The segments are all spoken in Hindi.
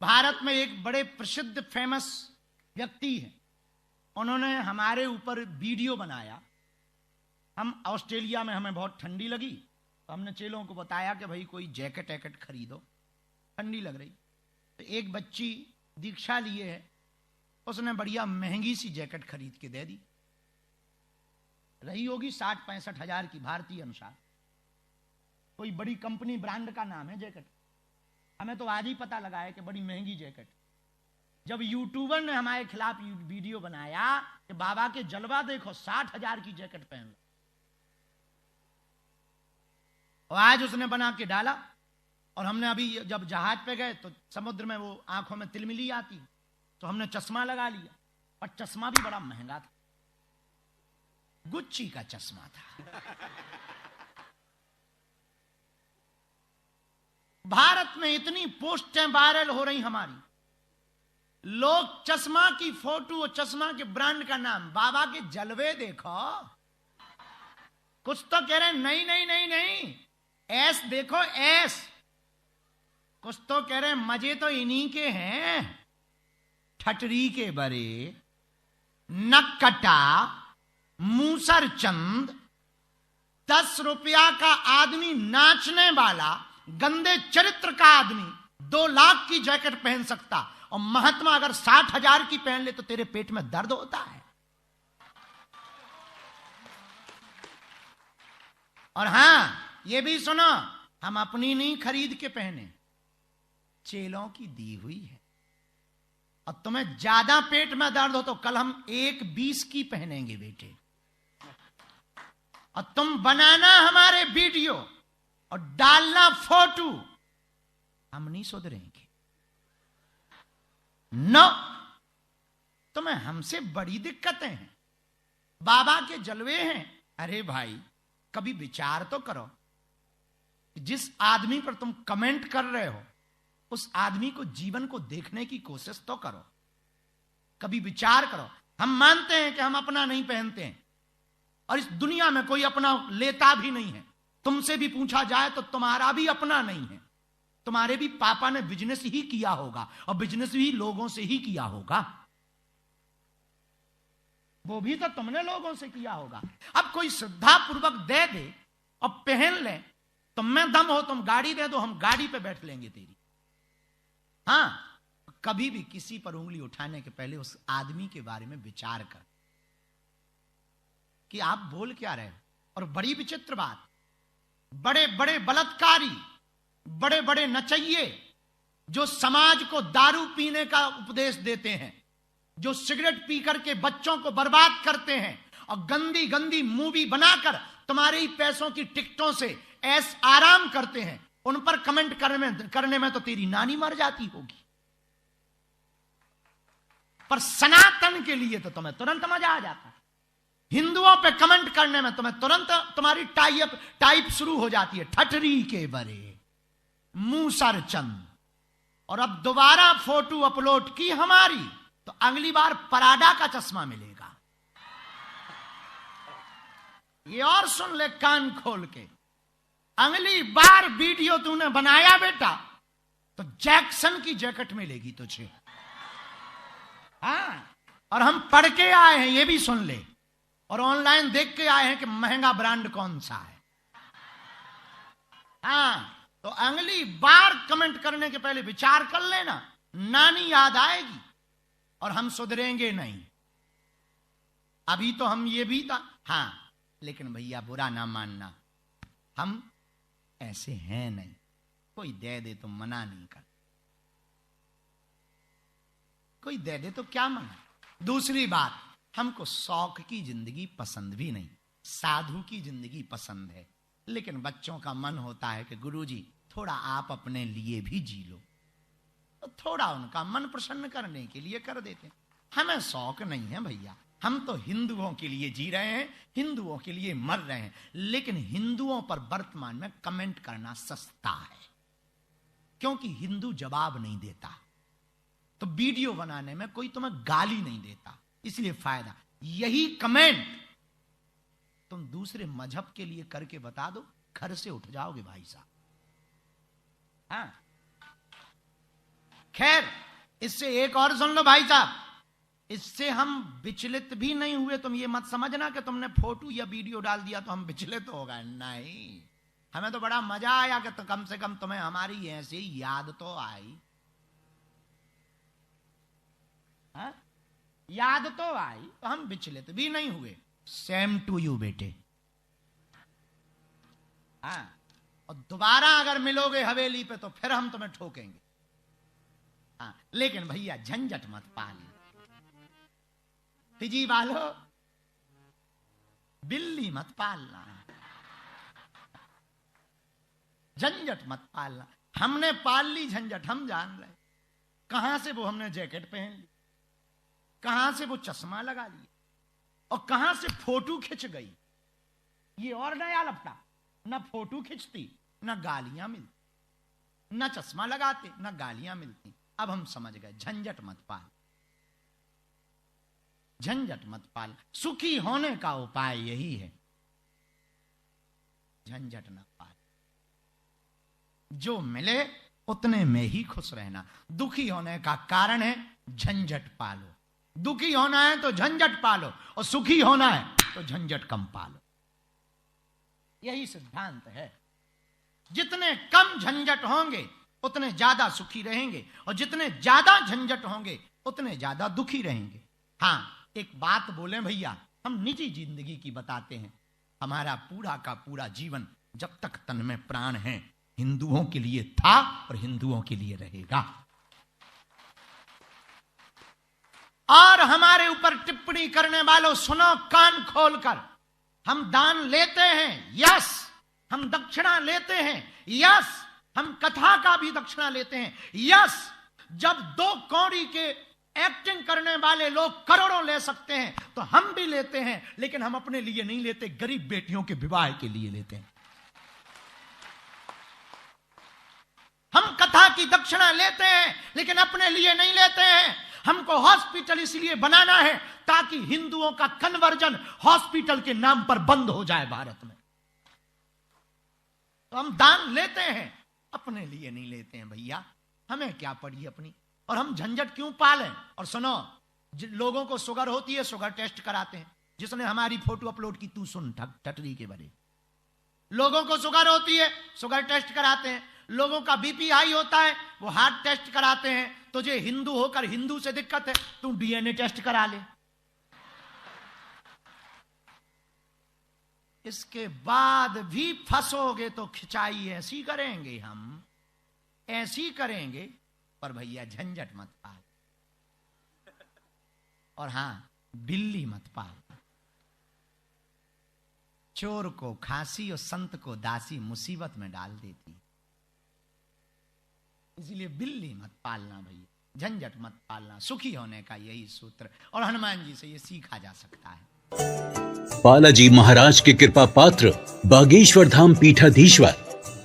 भारत में एक बड़े प्रसिद्ध फेमस व्यक्ति हैं, उन्होंने हमारे ऊपर वीडियो बनाया। हम ऑस्ट्रेलिया में, हमें बहुत ठंडी लगी तो हमने चेलों को बताया कि भाई कोई जैकेट वैकेट खरीदो, ठंडी लग रही। तो एक बच्ची दीक्षा लिए है, उसने बढ़िया महंगी सी जैकेट खरीद के दे दी, रही होगी 60-65 हजार की भारतीय अनुसार। कोई बड़ी कंपनी ब्रांड का नाम है जैकेट। हमें तो आज ही पता लगा है कि बड़ी महंगी जैकेट। जब यूट्यूबर ने हमारे खिलाफ वीडियो बनाया कि बाबा के जलवा देखो, 60 हजार की जैकेट पहन लो, और आज उसने बना के डाला। और हमने अभी जब जहाज पे गए तो समुद्र में वो आंखों में तिलमिली आती, तो हमने चश्मा लगा लिया, और चश्मा भी बड़ा महंगा था, गुच्ची का चश्मा था। भारत में इतनी पोस्टें वायरल हो रही हमारी, लोग चश्मा की फोटो और चश्मा के ब्रांड का नाम, बाबा के जलवे देखो, कुछ तो कह रहे नहीं नहीं नहीं नहीं, ऐस देखो ऐस, कुछ तो कह रहे मजे तो इन्हीं के हैं, ठटरी के बरे, नक्कटा, मूसर चंद, 10 रुपया का आदमी, नाचने वाला, गंदे चरित्र का आदमी 2 लाख की जैकेट पहन सकता, और महात्मा अगर 60 हजार की पहन ले तो तेरे पेट में दर्द होता है। और हां, ये भी सुनो, हम अपनी नहीं खरीद के पहने, चेलों की दी हुई है। और तुम्हें ज्यादा पेट में दर्द हो तो कल हम 1.20 की पहनेंगे बेटे, और तुम बनाना हमारे वीडियो और डालना फोटो, हम नहीं सुधरेंगे। नो, तुम्हें हमसे बड़ी दिक्कतें हैं, बाबा के जलवे हैं। अरे भाई, कभी विचार तो करो, जिस आदमी पर तुम कमेंट कर रहे हो उस आदमी को, जीवन को देखने की कोशिश तो करो, कभी विचार करो। हम मानते हैं कि हम अपना नहीं पहनते हैं, और इस दुनिया में कोई अपना लेता भी नहीं है। तुमसे भी पूछा जाए तो तुम्हारा भी अपना नहीं है, तुम्हारे भी पापा ने बिजनेस ही किया होगा, और बिजनेस भी लोगों से ही किया होगा, वो भी तो तुमने लोगों से किया होगा। अब कोई श्रद्धा पूर्वक दे दे और पहन ले, तुम में दम हो तुम गाड़ी दे दो, हम गाड़ी पे बैठ लेंगे तेरी। हां, कभी भी किसी पर उंगली उठाने के पहले उस आदमी के बारे में विचार कर कि आप बोल क्या रहे हो। और बड़ी विचित्र बात, बड़े बड़े बलात्कारी, बड़े बड़े नचइये जो समाज को दारू पीने का उपदेश देते हैं, जो सिगरेट पी करके बच्चों को बर्बाद करते हैं, और गंदी गंदी मूवी बनाकर तुम्हारे ही पैसों की टिकटों से ऐस आराम करते हैं, उन पर कमेंट करने में तो तेरी नानी मर जाती होगी। पर सनातन के लिए तो तुम्हें तुरंत मजा आ जाता है। हिंदुओं पे कमेंट करने में तुम्हें तुरंत तुम्हारी टाइप शुरू हो जाती है, ठटरी के बरे, मूसर चंद। और अब दोबारा फोटो अपलोड की हमारी तो अगली बार पराडा का चश्मा मिलेगा। ये और सुन ले कान खोल के, अगली बार वीडियो तूने बनाया बेटा तो जैक्सन की जैकेट मिलेगी तुझे। हाँ, और हम पढ़ के आए हैं, ये भी सुन ले, और ऑनलाइन देख के आए हैं कि महंगा ब्रांड कौन सा है। हाँ, तो अगली बार कमेंट करने के पहले विचार कर लेना, नानी याद आएगी और हम सुधरेंगे नहीं। अभी तो हम ये भी था, हाँ, लेकिन भैया बुरा ना मानना, हम ऐसे हैं नहीं, कोई दे दे तो मना नहीं कर, कोई दे दे तो क्या मना। दूसरी बात, हमको शौक की जिंदगी पसंद भी नहीं, साधु की जिंदगी पसंद है। लेकिन बच्चों का मन होता है कि गुरुजी थोड़ा आप अपने लिए भी जी लो, तो थोड़ा उनका मन प्रसन्न करने के लिए कर देते हैं। हमें शौक नहीं है भैया, हम तो हिंदुओं के लिए जी रहे हैं, हिंदुओं के लिए मर रहे हैं। लेकिन हिंदुओं पर वर्तमान में कमेंट करना सस्ता है, क्योंकि हिंदू जवाब नहीं देता, तो वीडियो बनाने में कोई तुम्हें गाली नहीं देता, इसलिए फायदा। यही कमेंट तुम दूसरे मजहब के लिए करके बता दो, घर से उठ जाओगे भाई साहब। हाँ, खैर, इससे एक और सुन लो भाई साहब, इससे हम विचलित भी नहीं हुए। तुम ये मत समझना कि तुमने फोटो या वीडियो डाल दिया तो हम विचलित हो गए, नहीं। हमें तो बड़ा मजा आया कि तो कम से कम तुम्हें हमारी ऐसी याद तो आई। हा? याद तो आई, तो हम विचलित भी नहीं हुए। सेम टू यू बेटे। हाँ, और दोबारा अगर मिलोगे हवेली पे तो फिर हम तुम्हें ठोकेंगे। हाँ, लेकिन भैया झंझट मत पाल। तिजी वालो, बिल्ली मत पालना, झंझट मत पालना। हमने पाल ली झंझट, हम जान रहे कहां से वो हमने जैकेट पहन ली, कहां से वो चश्मा लगा लिया, और कहां से फोटो खिंच गई। ये और नया लपटा, न फोटो खिंचती, न गालियां मिलती, न चश्मा लगाते, न गालियां मिलती। अब हम समझ गए, झंझट मत पाल, झंझट मत पाल। सुखी होने का उपाय यही है, झंझट न पाल। जो मिले उतने में ही खुश रहना। दुखी होने का कारण है झंझट पालो। दुखी होना है तो झंझट पालो, और सुखी होना है तो झंझट कम पालो। यही सिद्धांत है। जितने कम झंझट होंगे उतने ज्यादा सुखी रहेंगे, और जितने ज्यादा झंझट होंगे उतने ज्यादा दुखी रहेंगे। हां, एक बात बोले भैया, हम निजी जिंदगी की बताते हैं। हमारा पूरा का पूरा जीवन जब तक तन में प्राण है हिंदुओं के लिए था और हिंदुओं के लिए रहेगा। और हमारे ऊपर टिप्पणी करने वालों, सुनो कान खोलकर, हम दान लेते हैं, यस। हम दक्षिणा लेते हैं, यस। हम कथा का भी दक्षिणा लेते हैं, यस। जब 2 कौड़ी के एक्टिंग करने वाले लोग करोड़ों ले सकते हैं तो हम भी लेते हैं, लेकिन हम अपने लिए नहीं लेते, गरीब बेटियों के विवाह के लिए लेते हैं। हम कथा की दक्षिणा लेते हैं लेकिन अपने लिए नहीं लेते हैं। हमको हॉस्पिटल इसलिए बनाना है ताकि हिंदुओं का कन्वर्जन हॉस्पिटल के नाम पर बंद हो जाए भारत में। तो हम दान लेते हैं, अपने लिए नहीं लेते हैं भैया। हमें क्या पड़ी अपनी, और हम झंझट क्यों पालें। और सुनो, लोगों को शुगर होती है, शुगर टेस्ट कराते हैं। जिसने हमारी फोटो अपलोड की, तू सुन ठटरी के बड़े, लोगों को शुगर होती है, शुगर टेस्ट कराते हैं। लोगों का बीपी हाई होता है, वो हार्ट टेस्ट कराते हैं। तुझे हिंदू होकर हिंदू से दिक्कत है, तू डीएनए टेस्ट करा ले। इसके बाद भी फंसोगे तो खिंचाई ऐसी करेंगे, हम ऐसी करेंगे। पर भैया झंझट मत पाल, और हां, बिल्ली मत पाल। चोर को खांसी और संत को दासी मुसीबत में डाल देती, इसलिए बिल्ली मत पालना भैया, झंझट मत पालना। सुखी होने का यही सूत्र, और हनुमान जी से ये सीखा जा सकता है। बालाजी महाराज के कृपा पात्र बागेश्वर धाम पीठाधीश्वर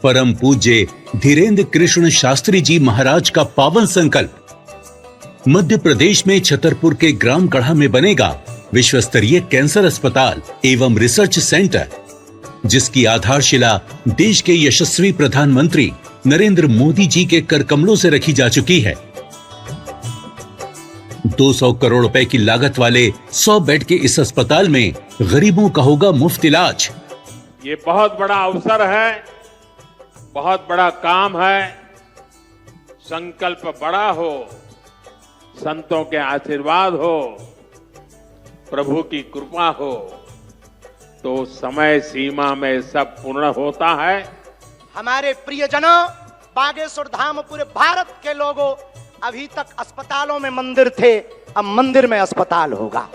परम पूज्य धीरेन्द्र कृष्ण शास्त्री जी महाराज का पावन संकल्प। मध्य प्रदेश में छतरपुर के ग्राम गढ़ा में बनेगा विश्व स्तरीय कैंसर अस्पताल एवं रिसर्च सेंटर, जिसकी आधारशिला देश के यशस्वी प्रधानमंत्री नरेंद्र मोदी जी के कर कमलों से रखी जा चुकी है। 200 करोड़ रुपए की लागत वाले 100 बेड के इस अस्पताल में गरीबों का होगा मुफ्त इलाज। ये बहुत बड़ा अवसर है, बहुत बड़ा काम है। संकल्प बड़ा हो, संतों के आशीर्वाद हो, प्रभु की कृपा हो, तो समय सीमा में सब पूर्ण होता है। हमारे प्रियजनों, बागेश्वर धाम पूरे भारत के लोगों, अभी तक अस्पतालों में मंदिर थे, अब मंदिर में अस्पताल होगा।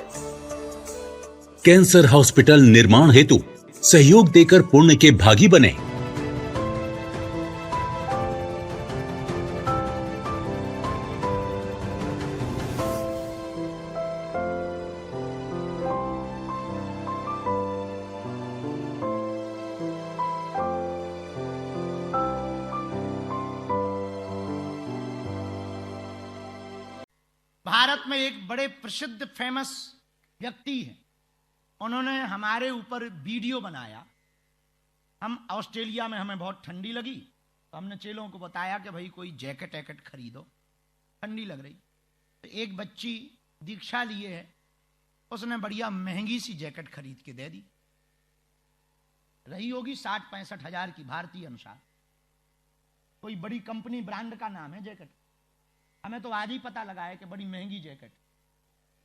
कैंसर हॉस्पिटल निर्माण हेतु सहयोग देकर पुण्य के भागी बने। भारत में एक बड़े प्रसिद्ध फेमस व्यक्ति हैं, उन्होंने हमारे ऊपर वीडियो बनाया। हम ऑस्ट्रेलिया में, हमें बहुत ठंडी लगी तो हमने चेलों को बताया कि भाई कोई जैकेट वैकेट खरीदो। ठंडी लग रही। तो एक बच्ची दीक्षा लिए है, उसने बढ़िया महंगी सी जैकेट खरीद के दे दी। रही होगी 60-65 हजार की भारतीय अनुसार, कोई बड़ी कंपनी ब्रांड का नाम है जैकेट। हमें तो आज ही पता लगा है कि बड़ी महंगी जैकेट।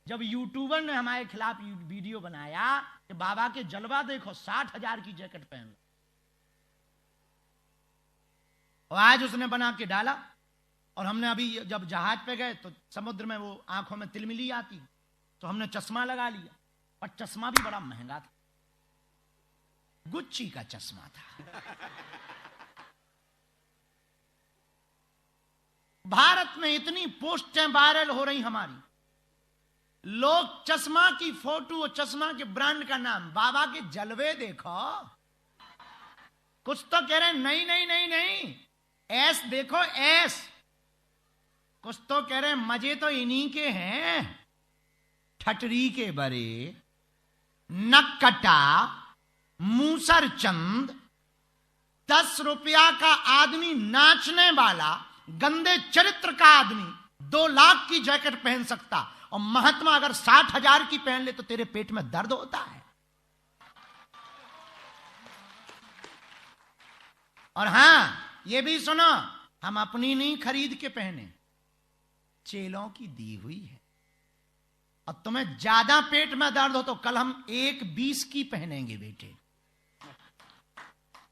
जब यूट्यूबर ने हमारे खिलाफ वीडियो बनाया कि बाबा के जलवा देखो, 60 हजार की जैकेट पहन लो, और आज उसने बना के डाला। और हमने अभी जब जहाज पे गए तो समुद्र में वो आंखों में तिलमिली आती, तो हमने चश्मा लगा लिया, और चश्मा भी बड़ा महंगा था, गुच्ची का चश्मा था। भारत में इतनी पोस्टें वायरल हो रही हमारी, लोग चश्मा की फोटो और चश्मा के ब्रांड का नाम, बाबा के जलवे देखो, कुछ तो कह रहे नहीं नहीं नहीं नहीं, ऐस देखो ऐस, कुछ तो कह रहे मजे तो इन्हीं के हैं, ठटरी के बरे, नक्कटा, मूसर चंद, 10 रुपया का आदमी नाचने वाला, गंदे चरित्र का आदमी 2 लाख की जैकेट पहन सकता, और महात्मा अगर 60 हजार की पहन ले तो तेरे पेट में दर्द होता है। और हां, ये भी सुनो, हम अपनी नहीं खरीद के पहने, चेलों की दी हुई है। और तुम्हें ज्यादा पेट में दर्द हो तो कल हम 1.20 की पहनेंगे बेटे,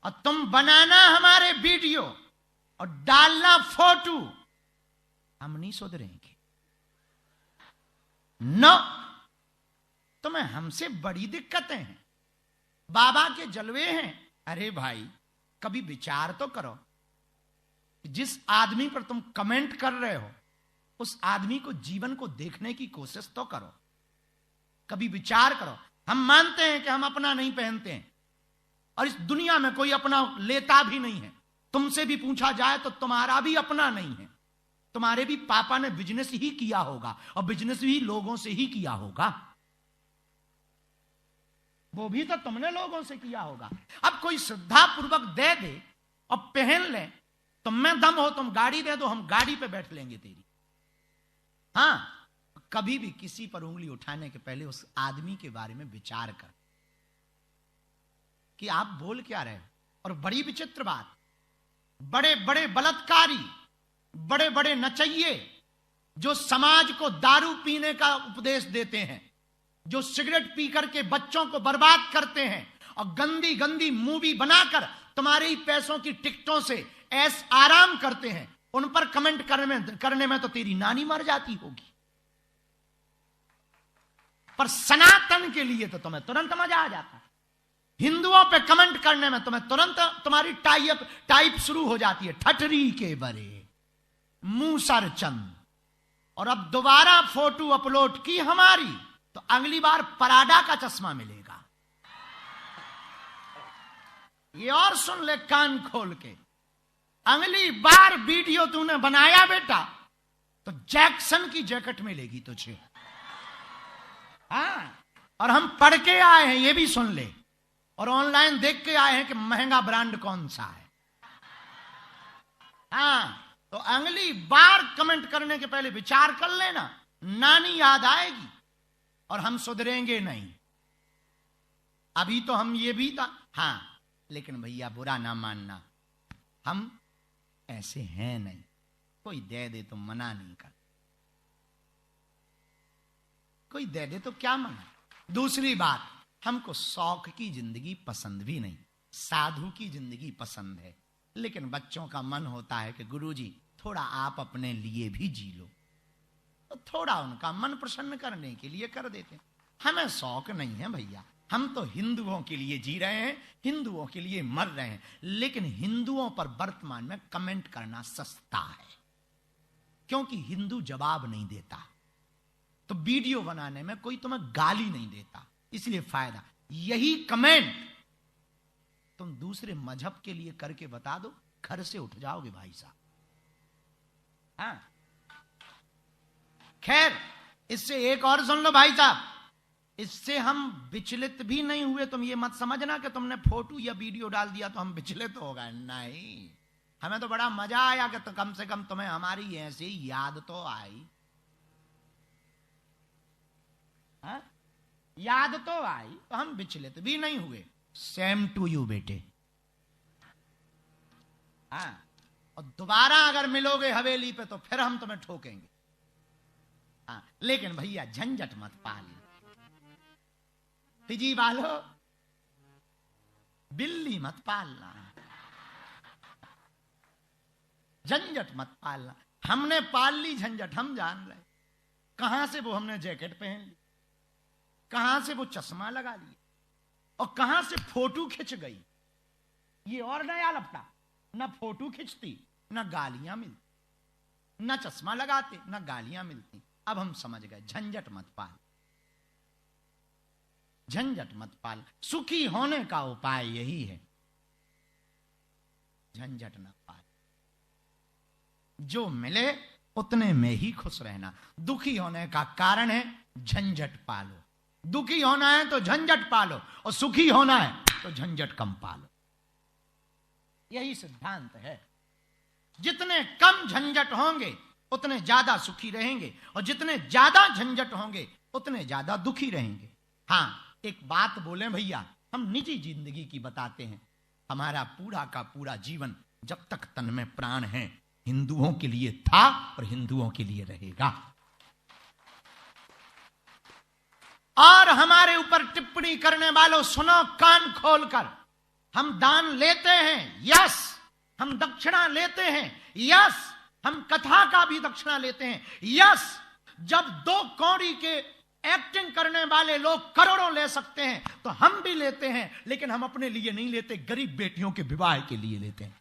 और तुम बनाना हमारे वीडियो और डालना फोटो, हम नहीं सुधरेंगे। नो, तुम्हें हमसे बड़ी दिक्कतें हैं, बाबा के जलवे हैं। अरे भाई, कभी विचार तो करो, जिस आदमी पर तुम कमेंट कर रहे हो उस आदमी को, जीवन को देखने की कोशिश तो करो, कभी विचार करो। हम मानते हैं कि हम अपना नहीं पहनते हैं, और इस दुनिया में कोई अपना लेता भी नहीं है। तुमसे भी पूछा जाए तो तुम्हारा भी अपना नहीं है, तुम्हारे भी पापा ने बिजनेस ही किया होगा, और बिजनेस भी लोगों से ही किया होगा, वो भी तो तुमने लोगों से किया होगा। अब कोई श्रद्धा पूर्वक दे दे और पहन ले, तुम में दम हो तुम गाड़ी दे दो, हम गाड़ी पे बैठ लेंगे तेरी। हां, कभी भी किसी पर उंगली उठाने के पहले उस आदमी के बारे में विचार कर कि आप बोल क्या रहे हो। और बड़ी विचित्र बात, बड़े बड़े बलात्कारी, बड़े बड़े नचइये जो समाज को दारू पीने का उपदेश देते हैं, जो सिगरेट पी करके बच्चों को बर्बाद करते हैं, और गंदी गंदी मूवी बनाकर तुम्हारे ही पैसों की टिकटों से ऐस आराम करते हैं, उन पर कमेंट करने में तो तेरी नानी मर जाती होगी, पर सनातन के लिए तो तुम्हें तुरंत मजा आ जाता है। हिंदुओं पे कमेंट करने में तुम्हें तुरंत तुम्हारी टाइप शुरू हो जाती है, ठटरी के बरे, मूसर चंद। और अब दोबारा फोटो अपलोड की हमारी तो अगली बार पराडा का चश्मा मिलेगा। ये और सुन ले कान खोल के, अगली बार वीडियो तूने बनाया बेटा तो जैक्सन की जैकेट मिलेगी तुझे। हाँ, और हम पढ़ के आए हैं, ये भी सुन ले, और ऑनलाइन देख के आए हैं कि महंगा ब्रांड कौन सा है। हाँ, तो अगली बार कमेंट करने के पहले विचार कर लेना, नानी याद आएगी और हम सुधरेंगे नहीं। अभी तो हम ये भी था, हाँ, लेकिन भैया बुरा ना मानना, हम ऐसे हैं नहीं, कोई दे दे तो मना नहीं कर, कोई दे दे तो क्या मना। दूसरी बात, हमको शौक की जिंदगी पसंद भी नहीं, साधु की जिंदगी पसंद है। लेकिन बच्चों का मन होता है कि गुरुजी थोड़ा आप अपने लिए भी जी लो, तो थोड़ा उनका मन प्रसन्न करने के लिए कर देते हैं। हमें शौक नहीं है भैया, हम तो हिंदुओं के लिए जी रहे हैं, हिंदुओं के लिए मर रहे हैं। लेकिन हिंदुओं पर वर्तमान में कमेंट करना सस्ता है, क्योंकि हिंदू जवाब नहीं देता, तो वीडियो बनाने में कोई तुम्हें गाली नहीं देता, इसलिए फायदा। यही कमेंट तुम दूसरे मजहब के लिए करके बता दो, घर से उठ जाओगे भाई साहब। हाँ, खैर, इससे एक और सुन लो भाई साहब, इससे हम विचलित भी नहीं हुए। तुम ये मत समझना कि तुमने फोटो या वीडियो डाल दिया तो हम विचलित हो गए, नहीं। हमें तो बड़ा मजा आया कि तो कम से कम तुम्हें हमारी ऐसी याद तो आई। हा? याद तो आई, तो हम विचलित भी नहीं हुए। सेम टू यू बेटे। हाँ, और दोबारा अगर मिलोगे हवेली पे तो फिर हम तुम्हें ठोकेंगे। हाँ, लेकिन भैया झंझट मत पाल। फिजी वालो, बिल्ली मत पालना, झंझट मत पालना। हमने पाल ली झंझट, हम जान रहे कहां से वो हमने जैकेट पहन ली, कहां से वो चश्मा लगा लिया, और कहां से फोटो खिंच गई। ये और नया लपटा, ना फोटो खिंचती, ना गालियां मिलती, ना चश्मा लगाते, ना गालियां मिलती। अब हम समझ गए, झंझट मत पाल, झंझट मत पाल। सुखी होने का उपाय यही है, झंझट न पाल। जो मिले उतने में ही खुश रहना। दुखी होने का कारण है झंझट पालो। दुखी होना है तो झंझट पालो, और सुखी होना है तो झंझट कम पालो। यही सिद्धांत है। जितने कम झंझट होंगे उतने ज्यादा सुखी रहेंगे, और जितने ज्यादा झंझट होंगे उतने ज्यादा दुखी रहेंगे। हां, एक बात बोले भैया, हम निजी जिंदगी की बताते हैं। हमारा पूरा का पूरा जीवन जब तक तन में प्राण है हिंदुओं के लिए था और हिंदुओं के लिए रहेगा। और हमारे ऊपर टिप्पणी करने वालों, सुनो कान खोलकर। हम दान लेते हैं, यस। हम दक्षिणा लेते हैं, यस। हम कथा का भी दक्षिणा लेते हैं, यस। जब 2 कौड़ी के एक्टिंग करने वाले लोग करोड़ों ले सकते हैं तो हम भी लेते हैं, लेकिन हम अपने लिए नहीं लेते, गरीब बेटियों के विवाह के लिए लेते हैं।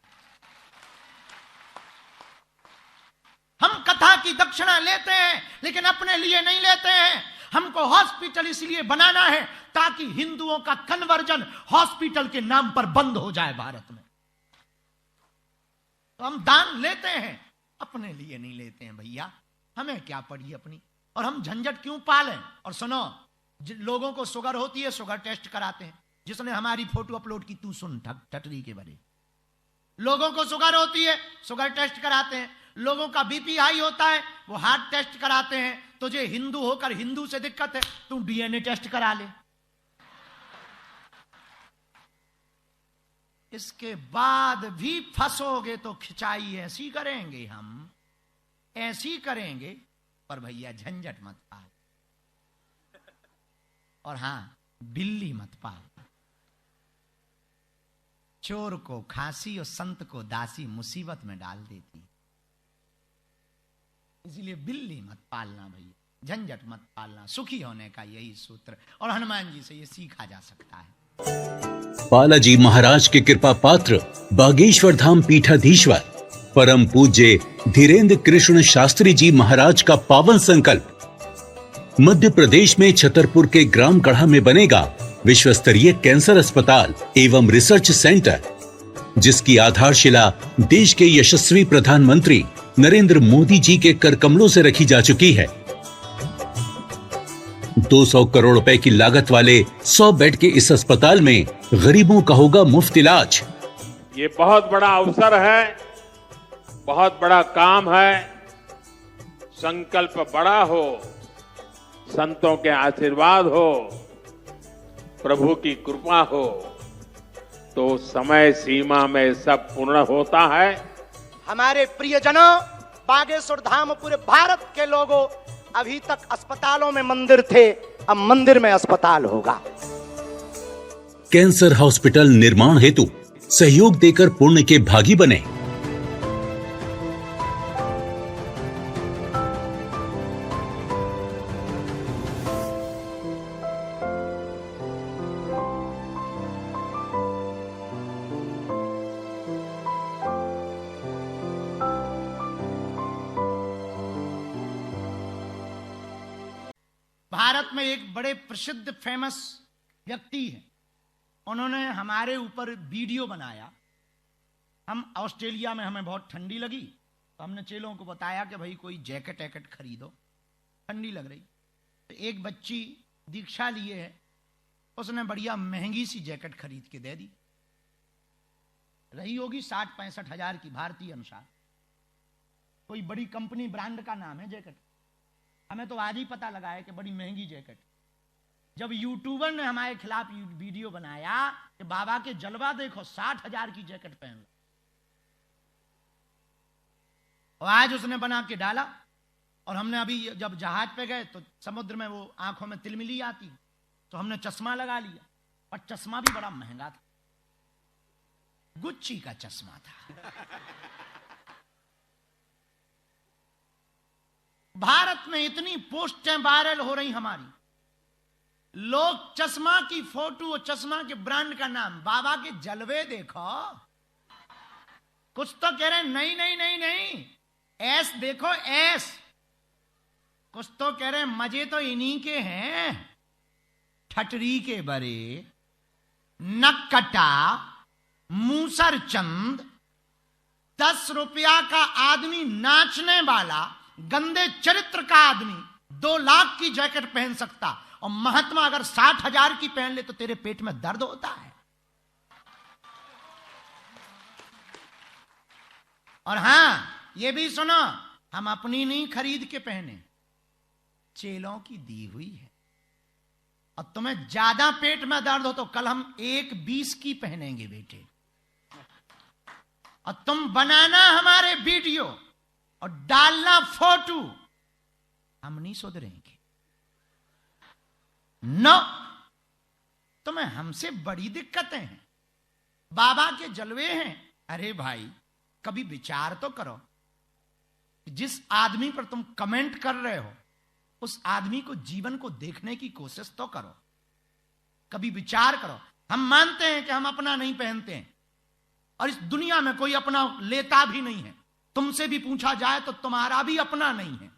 हम कथा की दक्षिणा लेते हैं लेकिन अपने लिए नहीं लेते हैं। हमको हॉस्पिटल इसलिए बनाना है ताकि हिंदुओं का कन्वर्जन हॉस्पिटल के नाम पर बंद हो जाए भारत में। तो हम दान लेते हैं, अपने लिए नहीं लेते हैं भैया। हमें क्या पड़ी अपनी, और हम झंझट क्यों पालें। और सुनो, लोगों को शुगर होती है, शुगर टेस्ट कराते हैं। जिसने हमारी फोटो अपलोड की, तू सुन ठटरी के बड़े। लोगों को शुगर होती है, शुगर टेस्ट कराते हैं। लोगों का बीपी हाई होता है, वो हार्ट टेस्ट कराते हैं। तुझे हिंदू होकर हिंदू से दिक्कत है, तू डीएनए टेस्ट करा ले। इसके बाद भी फंसोगे तो खिंचाई ऐसी करेंगे, हम ऐसी करेंगे। पर भैया झंझट मत पाल, और हां, बिल्ली मत पाल। चोर को खांसी और संत को दासी मुसीबत में डाल देती, इसलिए बिल्ली मत पालना भैया, झंझट मत पालना। सुखी होने का यही सूत्र, और हनुमान जी से ये सीखा जा सकता है। बालाजी महाराज के कृपा पात्र बागेश्वर धाम पीठाधीश्वर परम पूज्य धीरेन्द्र कृष्ण शास्त्री जी महाराज का पावन संकल्प। मध्य प्रदेश में छतरपुर के ग्राम गढ़ा में बनेगा विश्व स्तरीय कैंसर अस्पताल एवं रिसर्च सेंटर, जिसकी आधारशिला देश के यशस्वी प्रधानमंत्री नरेंद्र मोदी जी के कर कमलों से रखी जा चुकी है। 200 करोड़ रुपए की लागत वाले 100 बेड के इस अस्पताल में गरीबों का होगा मुफ्त इलाज। ये बहुत बड़ा अवसर है, बहुत बड़ा काम है। संकल्प बड़ा हो, संतों के आशीर्वाद हो, प्रभु की कृपा हो, तो समय सीमा में सब पूर्ण होता है। हमारे प्रियजनों, बागेश्वर धाम पूरे भारत के लोगों, अभी तक अस्पतालों में मंदिर थे, अब मंदिर में अस्पताल होगा। कैंसर हॉस्पिटल निर्माण हेतु सहयोग देकर पुण्य के भागी बने। भारत में एक बड़े प्रसिद्ध फेमस व्यक्ति हैं, उन्होंने हमारे ऊपर वीडियो बनाया। हम ऑस्ट्रेलिया में, हमें बहुत ठंडी लगी तो हमने चेलों को बताया कि भाई कोई जैकेट वैकेट खरीदो, ठंडी लग रही। तो एक बच्ची दीक्षा लिए है, उसने बढ़िया महंगी सी जैकेट खरीद के दे दी। रही होगी 60-65 हजार की भारतीय अनुसार। कोई बड़ी कंपनी ब्रांड का नाम है जैकेट। हमें तो आज ही पता लगा है कि बड़ी महंगी जैकेट। जब यूट्यूबर ने हमारे खिलाफ वीडियो बनाया कि बाबा के जलवा देखो, 60 हजार की जैकेट पहन लो, और आज उसने बना के डाला। और हमने अभी जब जहाज पे गए तो समुद्र में वो आंखों में तिलमिली आती, तो हमने चश्मा लगा लिया, और चश्मा भी बड़ा महंगा था, गुच्ची का चश्मा था। भारत में इतनी पोस्टें वायरल हो रही हमारी, लोग चश्मा की फोटो और चश्मा के ब्रांड का नाम, बाबा के जलवे देखो, कुछ तो कह रहे नहीं नहीं नहीं नहीं, ऐस देखो ऐस, कुछ तो कह रहे मजे तो इन्हीं के हैं, ठटरी के बरे, नक्कटा, मूसर चंद, 10 रुपया का आदमी, नाचने वाला, गंदे चरित्र का आदमी 2 लाख की जैकेट पहन सकता, और महात्मा अगर 60 हजार की पहन ले तो तेरे पेट में दर्द होता है। और हां, ये भी सुनो, हम अपनी नहीं खरीद के पहने, चेलों की दी हुई है। और तुम्हें ज्यादा पेट में दर्द हो तो कल हम 1.20 की पहनेंगे बेटे, और तुम बनाना हमारे वीडियो और डालना फोटो, हम नहीं सुधरेंगे। नो, तुम्हें हमसे बड़ी दिक्कतें हैं, बाबा के जलवे हैं। अरे भाई, कभी विचार तो करो, जिस आदमी पर तुम कमेंट कर रहे हो उस आदमी को, जीवन को देखने की कोशिश तो करो, कभी विचार करो। हम मानते हैं कि हम अपना नहीं पहनते हैं, और इस दुनिया में कोई अपना लेता भी नहीं है। तुमसे भी पूछा जाए तो तुम्हारा भी अपना नहीं है,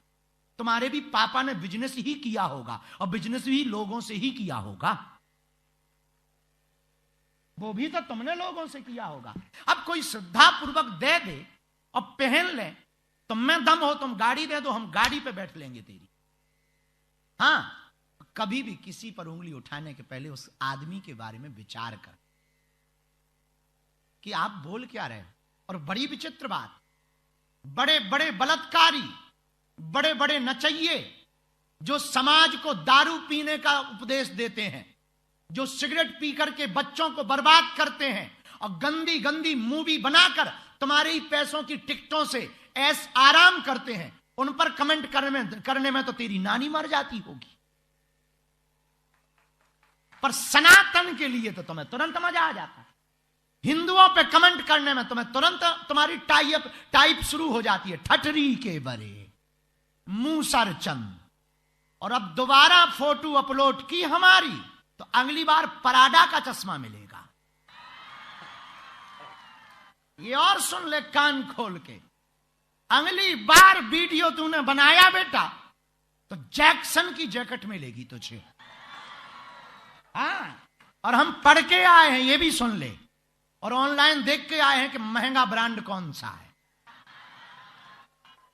तुम्हारे भी पापा ने बिजनेस ही किया होगा, और बिजनेस भी लोगों से ही किया होगा, वो भी तो तुमने लोगों से किया होगा। अब कोई श्रद्धा पूर्वक दे दे और पहन ले, तुम में दम हो, तुम गाड़ी दे दो, हम गाड़ी पे बैठ लेंगे तेरी। हां, कभी भी किसी पर उंगली उठाने के पहले उस आदमी के बारे में विचार कर कि आप बोल क्या रहे हो। और बड़ी विचित्र बात, बड़े बड़े बलात्कारी, बड़े बड़े नचइये जो समाज को दारू पीने का उपदेश देते हैं, जो सिगरेट पी करके बच्चों को बर्बाद करते हैं, और गंदी गंदी मूवी बनाकर तुम्हारे ही पैसों की टिकटों से ऐस आराम करते हैं, उन पर कमेंट करने में तो तेरी नानी मर जाती होगी। पर सनातन के लिए तो तुम्हें तुरंत मजा आ जाता है। हिंदुओं पे कमेंट करने में तुम्हें तुरंत तुम्हारी टाइप शुरू हो जाती है, ठटरी के बरे, मूसर चंद। और अब दोबारा फोटो अपलोड की हमारी, तो अगली बार पराडा का चश्मा मिलेगा। ये और सुन ले कान खोल के, अगली बार वीडियो तूने बनाया बेटा तो जैक्सन की जैकेट मिलेगी तुझे। हाँ, और हम पढ़ के आए हैं, ये भी सुन ले, और ऑनलाइन देख के आए हैं कि महंगा ब्रांड कौन सा है।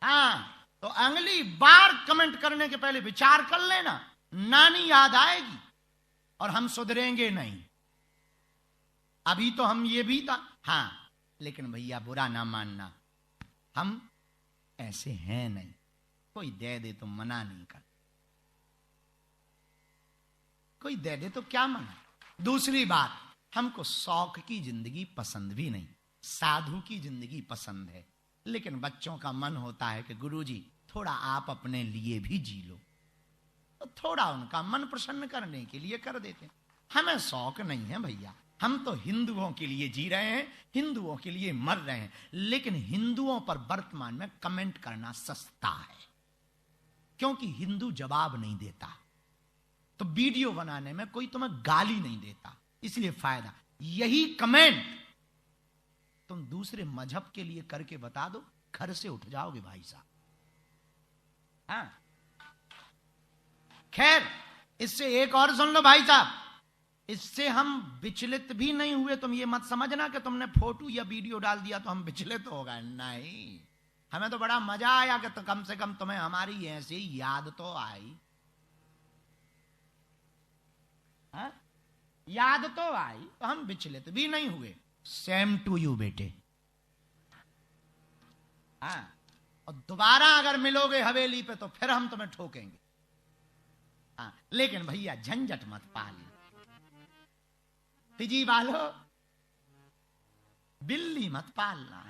हाँ, तो अगली बार कमेंट करने के पहले विचार कर लेना, नानी याद आएगी और हम सुधरेंगे नहीं। अभी तो हम ये भी था। हाँ, लेकिन भैया बुरा ना मानना, हम ऐसे हैं नहीं, कोई दे दे तो मना नहीं कर, कोई दे दे तो क्या मना। दूसरी बात, हमको शौक की जिंदगी पसंद भी नहीं, साधु की जिंदगी पसंद है। लेकिन बच्चों का मन होता है कि गुरुजी थोड़ा आप अपने लिए भी जी लो, तो थोड़ा उनका मन प्रसन्न करने के लिए कर देते। हमें शौक नहीं है भैया, हम तो हिंदुओं के लिए जी रहे हैं, हिंदुओं के लिए मर रहे हैं। लेकिन हिंदुओं पर वर्तमान में कमेंट करना सस्ता है, क्योंकि हिंदू जवाब नहीं देता, तो वीडियो बनाने में कोई तुम्हें गाली नहीं देता, इसलिए फायदा। यही कमेंट तुम दूसरे मजहब के लिए करके बता दो, घर से उठ जाओगे भाई साहब। हाँ, खैर, इससे एक और सुन लो भाई साहब, इससे हम विचलित भी नहीं हुए। तुम ये मत समझना कि तुमने फोटो या वीडियो डाल दिया तो हम विचलित हो गए, नहीं। हमें तो बड़ा मजा आया कि तो कम से कम तुम्हें हमारी ऐसी याद तो आई। हाँ? याद तो आई, तो हम विचलित भी नहीं हुए। सेम टू यू बेटे। हाँ, और दोबारा अगर मिलोगे हवेली पे तो फिर हम तुम्हें ठोकेंगे। हाँ, लेकिन भैया झंझट मत पाल। तिजी वालो, बिल्ली मत पालना,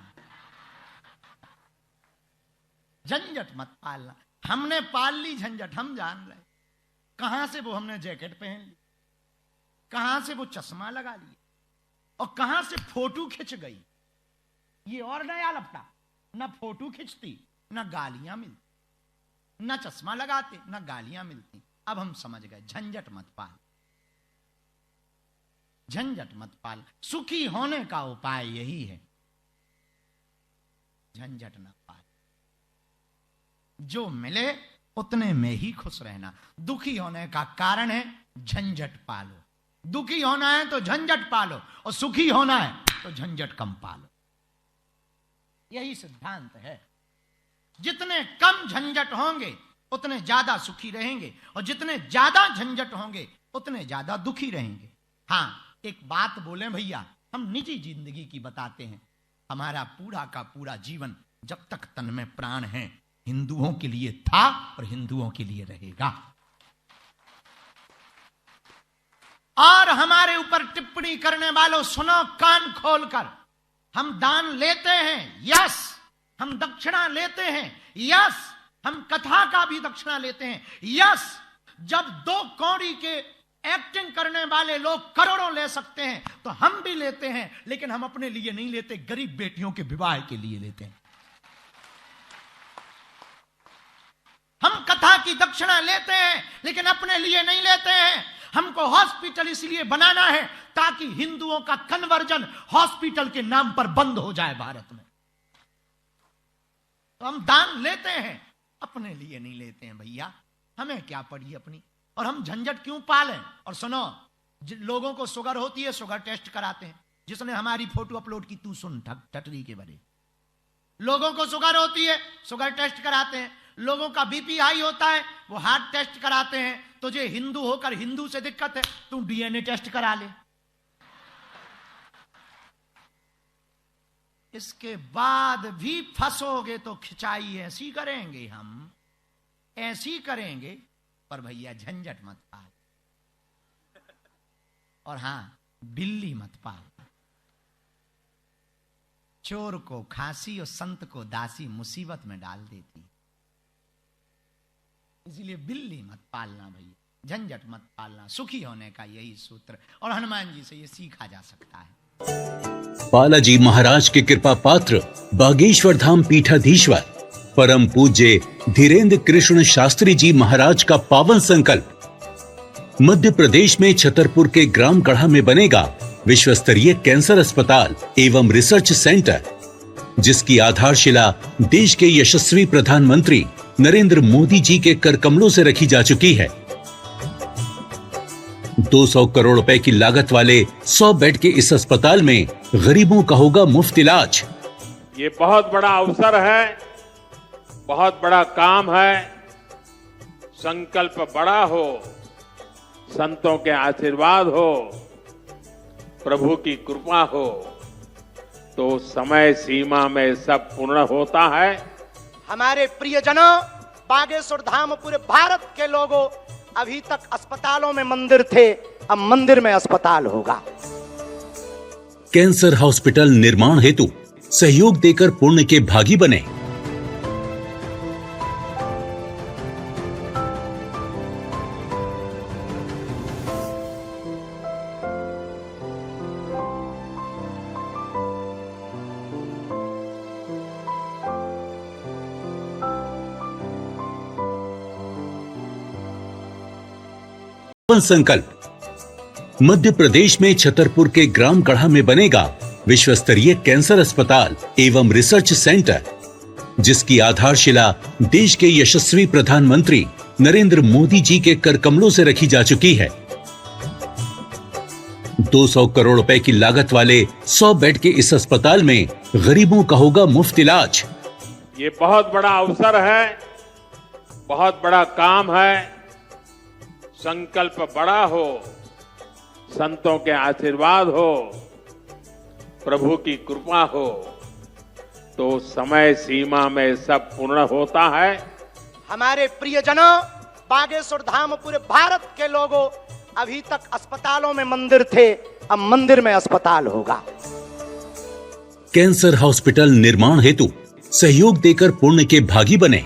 झंझट मत पालना। हमने पाल ली झंझट, हम जान रहे कहां से वो हमने जैकेट पहन ली, कहां से वो चश्मा लगा लिया, और कहां से फोटो खिंच गई। ये और नया लफड़ा, ना फोटो खिंचती, ना गालियां मिलती, ना चश्मा लगाते, ना गालियां मिलती। अब हम समझ गए, झंझट मत पाल, झंझट मत पाल। सुखी होने का उपाय यही है, झंझट न पाल। जो मिले उतने में ही खुश रहना। दुखी होने का कारण है झंझट पालो। दुखी होना है तो झंझट पालो, और सुखी होना है तो झंझट कम पालो। यही सिद्धांत है। जितने कम झंझट होंगे उतने ज्यादा सुखी रहेंगे, और जितने ज्यादा झंझट होंगे उतने ज्यादा दुखी रहेंगे। हां, एक बात बोले भैया, हम निजी जिंदगी की बताते हैं। हमारा पूरा का पूरा जीवन जब तक तन में प्राण है हिंदुओं के लिए था और हिंदुओं के लिए रहेगा। और हमारे ऊपर टिप्पणी करने वालों, सुनो कान खोलकर, हम दान लेते हैं, यस। हम दक्षिणा लेते हैं, यस। हम कथा का भी दक्षिणा लेते हैं, यस। जब 2 कौड़ी के एक्टिंग करने वाले लोग करोड़ों ले सकते हैं तो हम भी लेते हैं, लेकिन हम अपने लिए नहीं लेते, गरीब बेटियों के विवाह के लिए लेते हैं। हम कथा की दक्षिणा लेते हैं लेकिन अपने लिए नहीं लेते हैं। हमको हॉस्पिटल इसलिए बनाना है ताकि हिंदुओं का कन्वर्जन हॉस्पिटल के नाम पर बंद हो जाए भारत में। तो हम दान लेते हैं, अपने लिए नहीं लेते हैं भैया। हमें क्या पड़ी अपनी, और हम झंझट क्यों पालें। और सुनो, लोगों को शुगर होती है, शुगर टेस्ट कराते हैं। जिसने हमारी फोटो अपलोड की, तू सुन टटरी के बड़े। लोगों को शुगर होती है, शुगर टेस्ट कराते हैं। लोगों का बीपी हाई होता है, वो हार्ट टेस्ट कराते हैं। तुझे हिंदू होकर हिंदू से दिक्कत है, तू डीएनए टेस्ट करा ले। इसके बाद भी फंसोगे तो खिंचाई ऐसी करेंगे, हम ऐसी करेंगे। पर भैया झंझट मत पाल, और हां, बिल्ली मत पाल। चोर को खांसी और संत को दासी मुसीबत में डाल देती। इसलिए बिल्ली मत पालना भैया, झंझट मत पालना। सुखी होने का यही सूत्र, और हनुमान जी से ये सीखा जा सकता है। बालाजी महाराज के कृपा पात्र बागेश्वर धाम पीठाधीश्वर परम पूज्य धीरेन्द्र कृष्ण शास्त्री जी महाराज का पावन संकल्प। मध्य प्रदेश में छतरपुर के ग्राम गढ़ा में बनेगा विश्व स्तरीय कैंसर अस्पताल एवं रिसर्च सेंटर, जिसकी आधारशिला देश के यशस्वी प्रधानमंत्री नरेंद्र मोदी जी के कर कमलों से रखी जा चुकी है। 200 करोड़ रुपए की लागत वाले 100 बेड के इस अस्पताल में गरीबों का होगा मुफ्त इलाज। ये बहुत बड़ा अवसर है, बहुत बड़ा काम है। संकल्प बड़ा हो, संतों के आशीर्वाद हो, प्रभु की कृपा हो, तो समय सीमा में सब पूर्ण होता है। हमारे प्रियजनों, बागेश्वर धाम पूरे भारत के लोगों, अभी तक अस्पतालों में मंदिर थे, अब मंदिर में अस्पताल होगा। कैंसर हॉस्पिटल निर्माण हेतु सहयोग देकर पुण्य के भागी बने। संकल्प। मध्य प्रदेश में छतरपुर के ग्राम गढ़ा में बनेगा विश्व स्तरीय कैंसर अस्पताल एवं रिसर्च सेंटर, जिसकी आधारशिला देश के यशस्वी प्रधानमंत्री नरेंद्र मोदी जी के कर कमलों से रखी जा चुकी है। 200 करोड़ रुपए की लागत वाले 100 बेड के इस अस्पताल में गरीबों का होगा मुफ्त इलाज। ये बहुत बड़ा अवसर है, बहुत बड़ा काम है। संकल्प बड़ा हो, संतों के आशीर्वाद हो, प्रभु की कृपा हो तो समय सीमा में सब पूर्ण होता है। हमारे प्रियजनों, बागेश्वर धाम पूरे भारत के लोगों, अभी तक अस्पतालों में मंदिर थे, अब मंदिर में अस्पताल होगा। कैंसर हॉस्पिटल निर्माण हेतु सहयोग देकर पुण्य के भागी बने